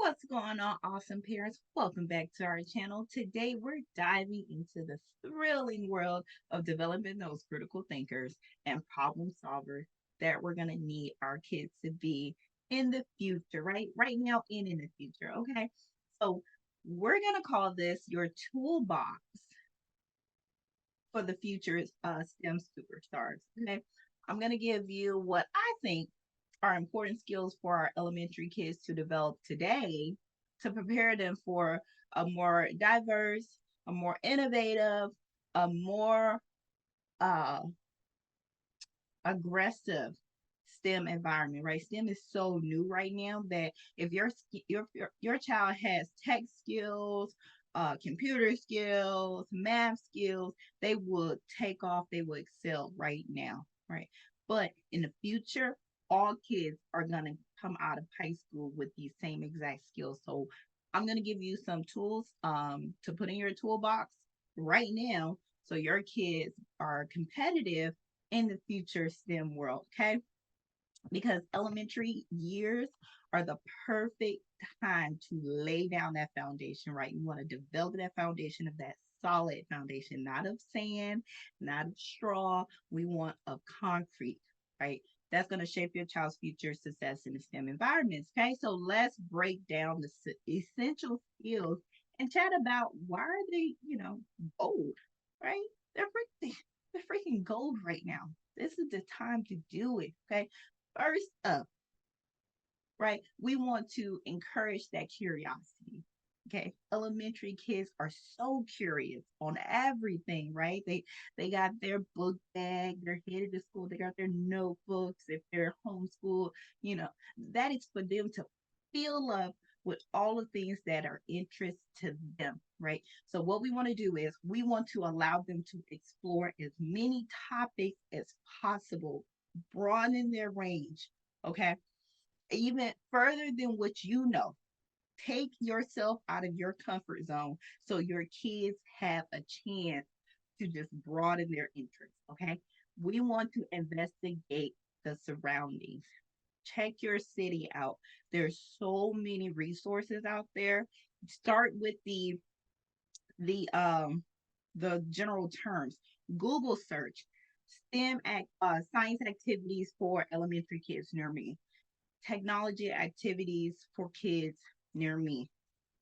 What's going on, awesome parents? Welcome back to our channel. Today, we're diving into the thrilling world of developing those critical thinkers and problem solvers that we're going to need our kids to be in the future, right? Right now and in the future, okay? So, we're going to call this your toolbox for the future STEM superstars, okay? I'm going to give you what I think are important skills for our elementary kids to develop today to prepare them for a more diverse, a more innovative, a more uh, aggressive STEM environment, right? STEM is so new right now that if your child has tech skills, computer skills, math skills, they would take off, they would excel right now, right? But in the future, all kids are gonna come out of high school with these same exact skills. So I'm gonna give you some tools to put in your toolbox right now so your kids are competitive in the future STEM world, okay? Because elementary years are the perfect time to lay down that foundation, right? You want to develop that foundation of that solid foundation, not of sand, not of straw. We want of concrete, right? That's going to shape your child's future success in the STEM environments. Okay, so let's break down the essential skills and chat about why are they, gold, right? They're freaking, they're freaking gold right now. This is the time to do it. Okay, first up, right, we want to encourage that curiosity. Okay, elementary kids are so curious on everything, right? They got their book bag, they're headed to school, they got their notebooks. If they're homeschooled, you know, that is for them to fill up with all the things that are interest to them, right? So what we want to do is we want to allow them to explore as many topics as possible, broaden their range, okay? Even further than what you know. Take yourself out of your comfort zone so your kids have a chance to just broaden their interests. Okay. We want to investigate the surroundings. Check your city out. There's so many resources out there. Start with the the general terms. Google search science activities for elementary kids near me, technology activities for kids near me,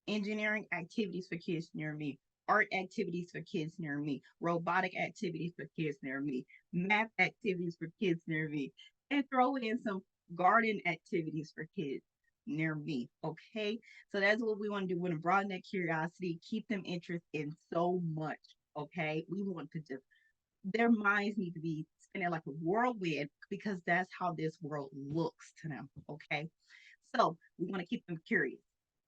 engineering activities for kids near me, art activities for kids near me, robotic activities for kids near me, math activities for kids near me, and throw in some garden activities for kids near me. Okay, so that's what we want to do. We want to broaden that curiosity, keep them interested in so much. Okay, we want to just their minds need to be spinning like a whirlwind because that's how this world looks to them. Okay. So we want to keep them curious.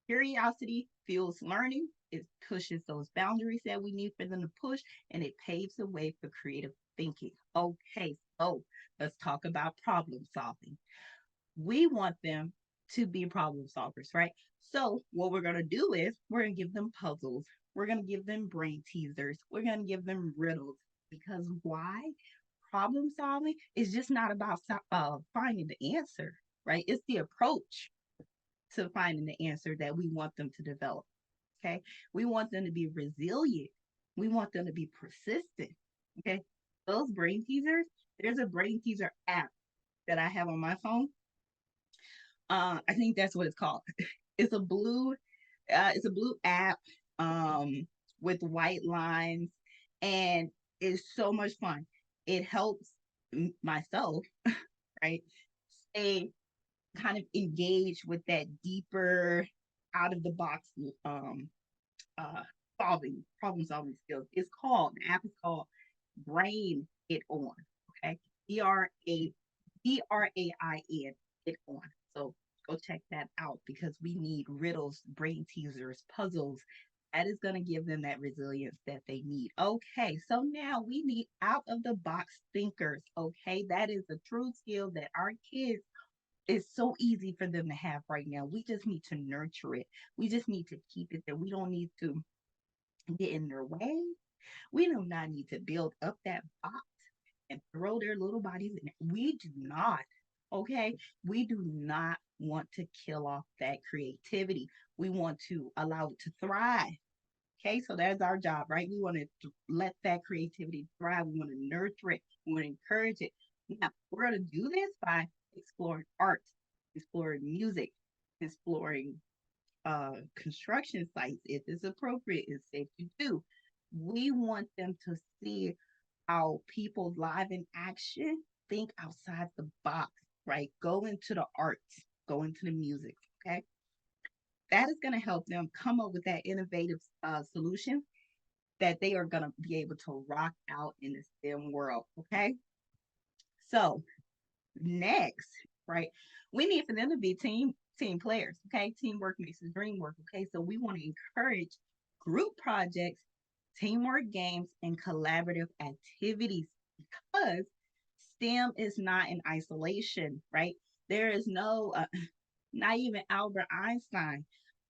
Curiosity fuels learning. It pushes those boundaries that we need for them to push, and it paves the way for creative thinking. Okay, so let's talk about problem solving. We want them to be problem solvers, right? So what we're going to do is we're going to give them puzzles. We're going to give them brain teasers. We're going to give them riddles. Because why? Problem solving is just not about finding the answer, right? It's the approach to finding the answer that we want them to develop. Okay. We want them to be resilient. We want them to be persistent. Okay. Those brain teasers, there's a brain teaser app that I have on my phone. I think that's what it's called. It's a blue, it's a blue app with white lines, and it's so much fun. It helps myself, right, stay kind of engaged with that deeper, out of the box um uh problem solving skills. The app is called Brain It On. Okay. Brain it on. So go check that out because we need riddles, brain teasers, puzzles. That is going to give them that resilience that they need. Okay, so now we need out of the box thinkers. Okay, that is a true skill that our kids, it's so easy for them to have right now. We just need to nurture it. We just need to keep it there. We don't need to get in their way. We do not need to build up that box and throw their little bodies in it. We do not. Okay. We do not want to kill off that creativity. We want to allow it to thrive. Okay. So that's our job, right? We want to let that creativity thrive. We want to nurture it. We want to encourage it. Now, we're going to do this by exploring art, exploring music, exploring construction sites if it's appropriate, it's safe to do. We want them to see how people live in action think outside the box, right? Go into the arts, go into the music, okay? That is going to help them come up with that innovative solution that they are going to be able to rock out in the STEM world, okay? So, next, right? We need for them to be team players, okay? Teamwork makes the dream work, okay? So we want to encourage group projects, teamwork games, and collaborative activities because STEM is not in isolation, right? There is no, not even Albert Einstein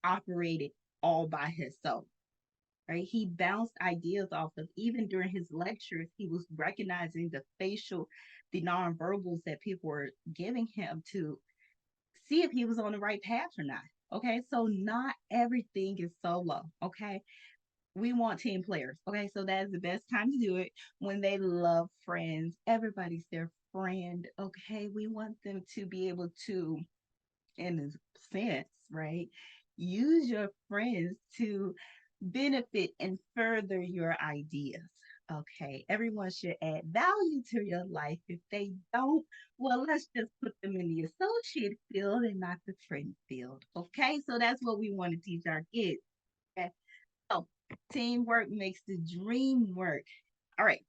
operated all by himself, right? He bounced ideas off of, even during his lectures, he was recognizing the nonverbals that people were giving him to see if he was on the right path or not. Okay, so not everything is solo. Okay, we want team players. Okay, so that's the best time to do it when they love friends. Everybody's their friend. Okay, we want them to be able to, in a sense, right? Use your friends to benefit and further your ideas. Okay, everyone should add value to your life. If they don't, well, let's just put them in the associate field and not the friend field. Okay, so that's what we want to teach our kids. Okay, so teamwork makes the dream work. All right,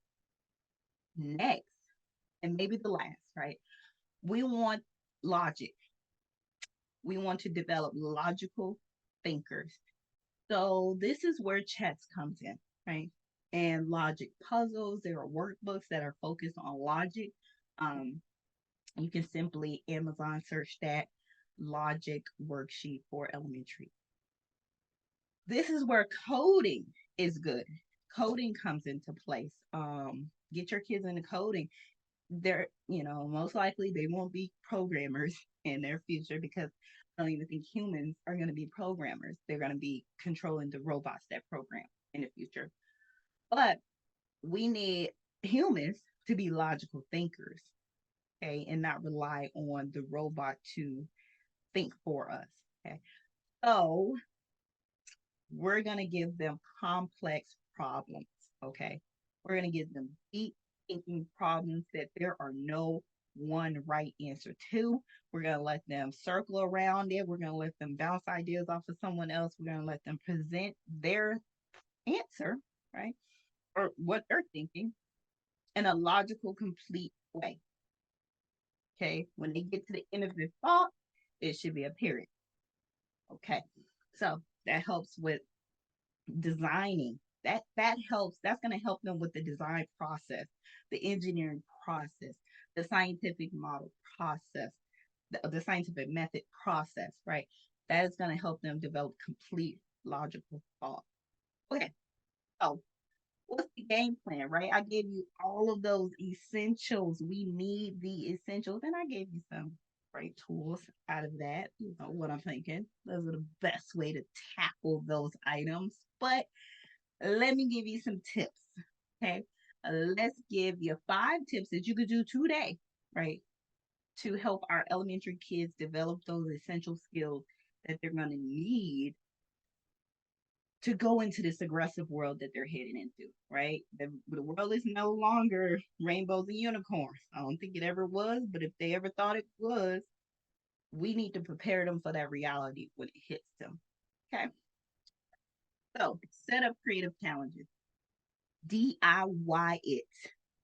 next, and maybe the last, right? We want logic. We want to develop logical thinkers. So this is where chess comes in, right? And logic puzzles. There are workbooks that are focused on logic. Um, you can simply Amazon search that logic worksheet for elementary. This is where coding is good. Coding comes into place. Get your kids into coding. They're, most likely they won't be programmers in their future because I don't even think humans are going to be programmers. They're going to be controlling the robots that program in the future. But we need humans to be logical thinkers, okay, and not rely on the robot to think for us. Okay. So we're going to give them complex problems. Okay. We're going to give them deep thinking problems that there are no one right answer to. We're going to let them circle around it. We're going to let them bounce ideas off of someone else. We're going to let them present their answer, right? Or what they're thinking in a logical, complete way. Okay. When they get to the end of the thought, it should be apparent. Okay. So that helps with designing. That helps. That's going to help them with the design process, the engineering process, the scientific model process, the scientific method process, right? That is going to help them develop complete logical thought. Okay. So what's the game plan, right? I gave you all of those essentials. We need the essentials, and I gave you some great tools out of that. You know what I'm thinking. Those are the best way to tackle those items. But let me give you some tips. Okay. Let's give you 5 tips that you could do today, right? To help our elementary kids develop those essential skills that they're going to need to go into this aggressive world that they're heading into, right? The world is no longer rainbows and unicorns. I don't think it ever was, but if they ever thought it was, we need to prepare them for that reality when it hits them. Okay. So set up creative challenges. DIY it.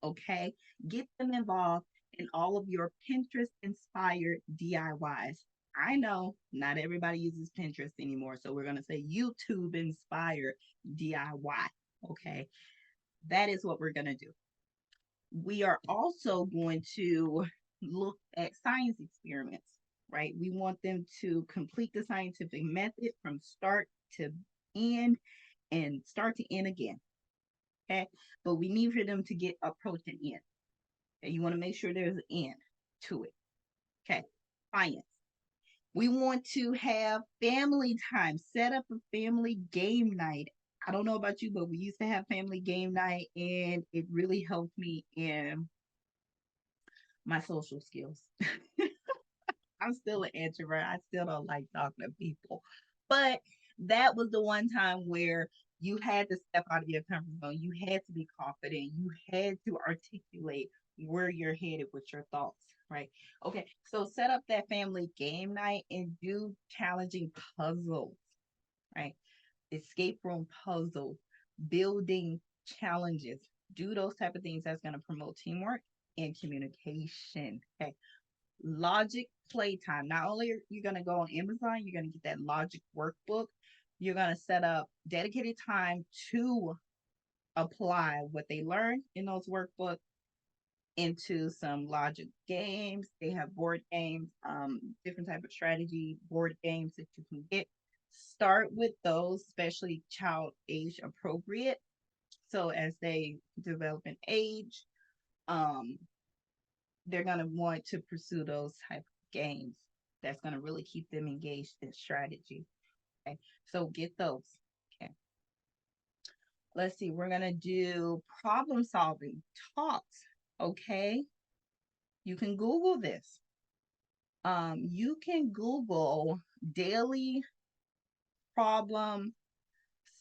Okay. Get them involved in all of your Pinterest inspired DIYs. I know not everybody uses Pinterest anymore, so we're going to say YouTube inspired DIY. Okay. That is what we're going to do. We are also going to look at science experiments, right? We want them to complete the scientific method from start to end and start to end again. Okay. But we need for them to get approach an end. Okay? You want to make sure there's an end to it. Okay, science. We want to have family time. Set up a family game night. I don't know about you, but we used to have family game night, and it really helped me in my social skills. I'm still an introvert. I still don't like talking to people. But that was the one time where you had to step out of your comfort zone. You had to be confident. You had to articulate where you're headed with your thoughts, right? Okay, so set up that family game night and do challenging puzzles, right? Escape room puzzles, building challenges. Do those type of things that's going to promote teamwork and communication. Okay, logic playtime. Not only are you going to go on Amazon, you're going to get that logic workbook. You're going to set up dedicated time to apply what they learned in those workbooks into some logic games. They have board games, different type of strategy board games that you can get. Start with those, especially child age appropriate. So as they develop in age, um, they're going to want to pursue those type of games that's going to really keep them engaged in strategy. Okay, so get those. Okay, let's see, we're going to do problem solving talks. Okay, you can Google this. You can Google daily problem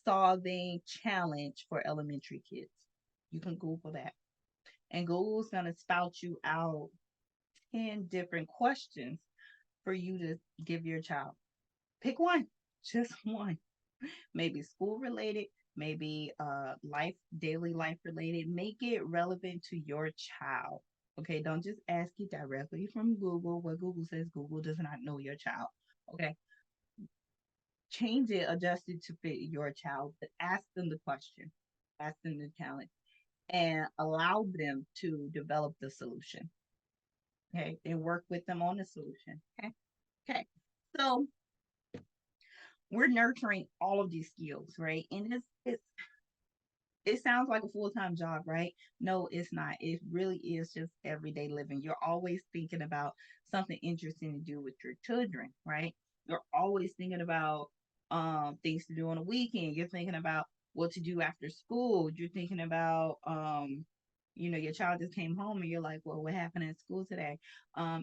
solving challenge for elementary kids. You can Google that, and Google's going to spout you out 10 different questions for you to give your child. Pick one, just one. Maybe school related, maybe daily life related. Make it relevant to your child. Okay, don't just ask it directly from Google. What Google says, Google does not know your child. Okay, change it, adjust it to fit your child, but ask them the question, ask them the challenge, and allow them to develop the solution. Okay, and work with them on the solution. Okay, okay. So we're nurturing all of these skills, right? And it sounds like a full-time job, right? No, it's not. It really is just everyday living. You're always thinking about something interesting to do with your children, right? You're always thinking about things to do on a weekend. You're thinking about what to do after school. You're thinking about your child just came home and you're like, well, what happened at school today?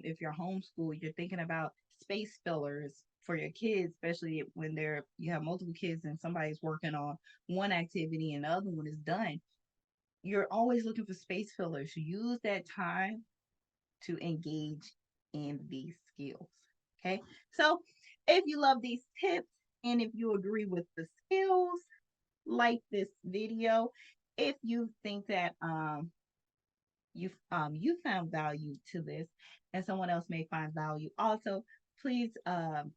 If you're homeschooled, you're thinking about space fillers for your kids, especially when you have multiple kids and somebody's working on one activity and the other one is done. You're always looking for space fillers. Use that time to engage in these skills. Okay. So if you love these tips and if you agree with the skills, like this video. If you think that you found value to this and someone else may find value also, please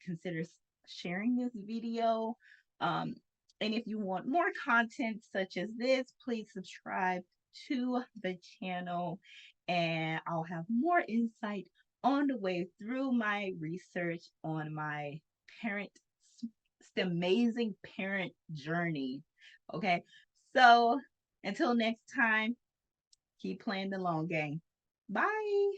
consider sharing this video. um, and if you want more content such as this, please subscribe to the channel, and I'll have more insight on the way through my research on my parent the amazing parent journey. Okay, so until next time, keep playing the long game. Bye.